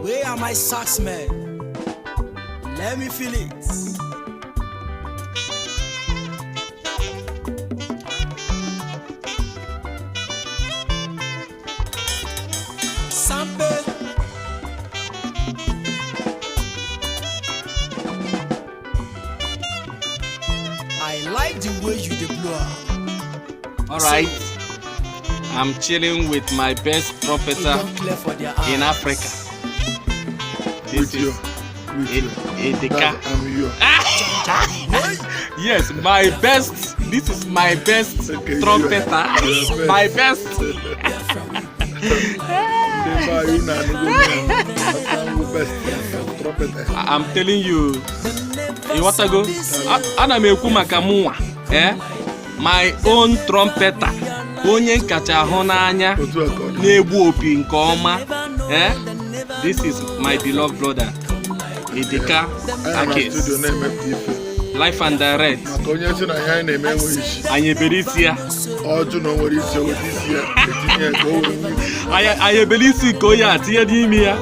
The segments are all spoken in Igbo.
Where are my socks, man? Let me feel it. Sample. I like the way you dey blow. All right. I'm chilling with my best trumpeter in Africa. This is Edeka. Yes, my best. This is my best trumpeter. My best. I'm telling you. You want to go? Ana m ekwu maka mụnwa. My own trumpeter. Onye nkacha ahụ n'anya na-egbu opi nke ọma. This is my beloved brother Edeka Akis. Life and direct. Anyị ebere isi ya. Anyị ebere isi ka onye a tinye n'ime ya.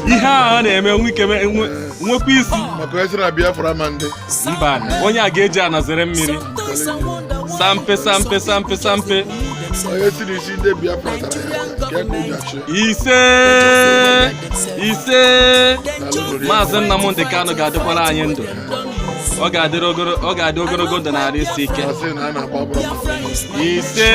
Ihe a na-eme nwekwa isi. Mba, onye a ga-eji anazere mmiri. Sampe. Ise. Maazị Nnamdị Kanụ ga-adịkwara anyị ndụ. Ọ ga-adị ogologo ndụ na-arụ isi ike. Ise.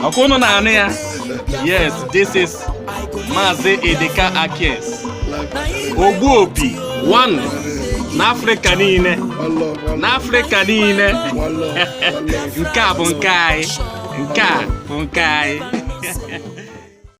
Ọkwa unu na-anụ ya? Yes, this is Maazị Edeka Akis. Ogbu opi, one. N'Africa niile. Nke a bụ nke anyị.